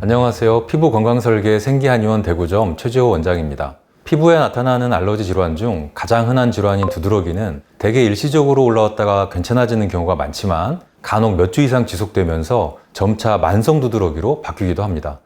안녕하세요. 피부건강설계 생기한의원 대구점 최지호 원장입니다. 피부에 나타나는 알러지 질환 중 가장 흔한 질환인 두드러기는 대개 일시적으로 올라왔다가 괜찮아지는 경우가 많지만 간혹 몇 주 이상 지속되면서 점차 만성 두드러기로 바뀌기도 합니다.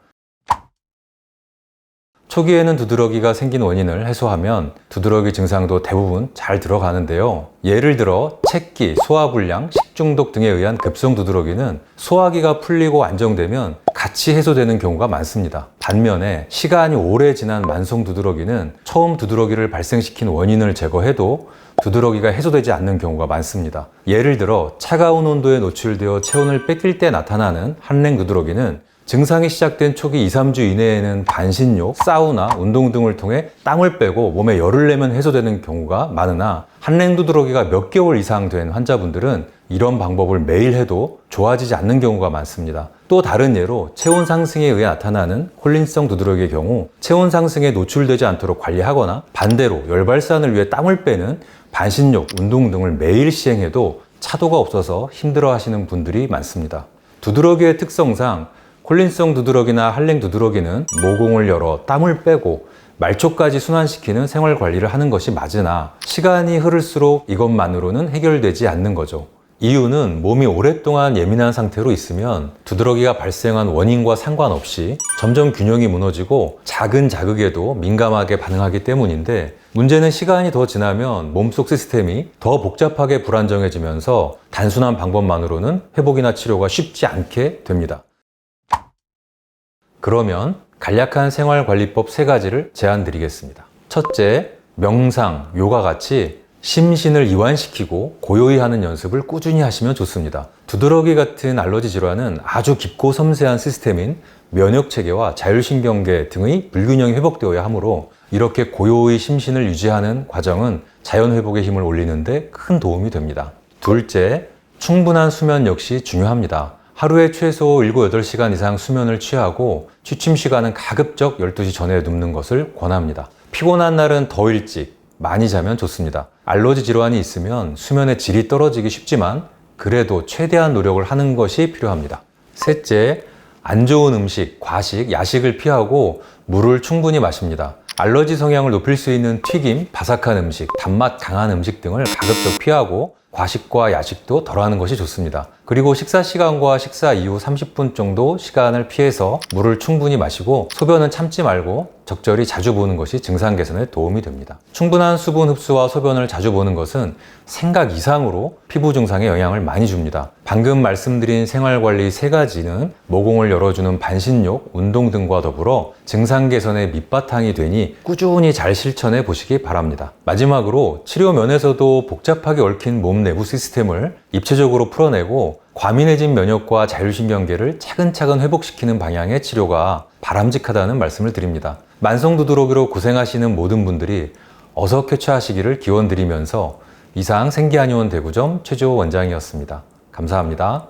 초기에는 두드러기가 생긴 원인을 해소하면 두드러기 증상도 대부분 잘 들어가는데요. 예를 들어 책기, 소화불량, 식중독 등에 의한 급성 두드러기는 소화기가 풀리고 안정되면 같이 해소되는 경우가 많습니다. 반면에 시간이 오래 지난 만성 두드러기는 처음 두드러기를 발생시킨 원인을 제거해도 두드러기가 해소되지 않는 경우가 많습니다. 예를 들어 차가운 온도에 노출되어 체온을 뺏길 때 나타나는 한랭 두드러기는 증상이 시작된 초기 2, 3주 이내에는 반신욕, 사우나, 운동 등을 통해 땀을 빼고 몸에 열을 내면 해소되는 경우가 많으나 한랭 두드러기가 몇 개월 이상 된 환자분들은 이런 방법을 매일 해도 좋아지지 않는 경우가 많습니다. 또 다른 예로 체온 상승에 의해 나타나는 콜린성 두드러기의 경우 체온 상승에 노출되지 않도록 관리하거나 반대로 열 발산을 위해 땀을 빼는 반신욕, 운동 등을 매일 시행해도 차도가 없어서 힘들어 하시는 분들이 많습니다. 두드러기의 특성상 콜린성 두드러기나 한랭 두드러기는 모공을 열어 땀을 빼고 말초까지 순환시키는 생활 관리를 하는 것이 맞으나 시간이 흐를수록 이것만으로는 해결되지 않는 거죠. 이유는 몸이 오랫동안 예민한 상태로 있으면 두드러기가 발생한 원인과 상관없이 점점 균형이 무너지고 작은 자극에도 민감하게 반응하기 때문인데 문제는 시간이 더 지나면 몸속 시스템이 더 복잡하게 불안정해지면서 단순한 방법만으로는 회복이나 치료가 쉽지 않게 됩니다. 그러면 간략한 생활관리법 3가지를 제안드리겠습니다. 첫째, 명상, 요가 같이 심신을 이완시키고 고요히 하는 연습을 꾸준히 하시면 좋습니다. 두드러기 같은 알러지 질환은 아주 깊고 섬세한 시스템인 면역체계와 자율신경계 등의 불균형이 회복되어야 하므로 이렇게 고요히 심신을 유지하는 과정은 자연회복의 힘을 올리는 데 큰 도움이 됩니다. 둘째, 충분한 수면 역시 중요합니다. 하루에 최소 7, 8시간 이상 수면을 취하고 취침 시간은 가급적 12시 전에 눕는 것을 권합니다. 피곤한 날은 더 일찍, 많이 자면 좋습니다. 알러지 질환이 있으면 수면의 질이 떨어지기 쉽지만 그래도 최대한 노력을 하는 것이 필요합니다. 셋째, 안 좋은 음식, 과식, 야식을 피하고 물을 충분히 마십니다. 알러지 성향을 높일 수 있는 튀김, 바삭한 음식, 단맛 강한 음식 등을 가급적 피하고 과식과 야식도 덜하는 것이 좋습니다. 그리고 식사 시간과 식사 이후 30분 정도 시간을 피해서 물을 충분히 마시고 소변은 참지 말고 적절히 자주 보는 것이 증상 개선에 도움이 됩니다. 충분한 수분 흡수와 소변을 자주 보는 것은 생각 이상으로 피부 증상에 영향을 많이 줍니다. 방금 말씀드린 생활관리 3가지는 모공을 열어주는 반신욕, 운동 등과 더불어 증상 개선의 밑바탕이 되니 꾸준히 잘 실천해 보시기 바랍니다. 마지막으로 치료 면에서도 복잡하게 얽힌 몸 내부 시스템을 입체적으로 풀어내고 과민해진 면역과 자율신경계를 차근차근 회복시키는 방향의 치료가 바람직하다는 말씀을 드립니다. 만성 두드러기로 고생하시는 모든 분들이 어서 쾌차하시기를 기원드리면서 이상 생기한의원 대구점 최지호 원장이었습니다. 감사합니다.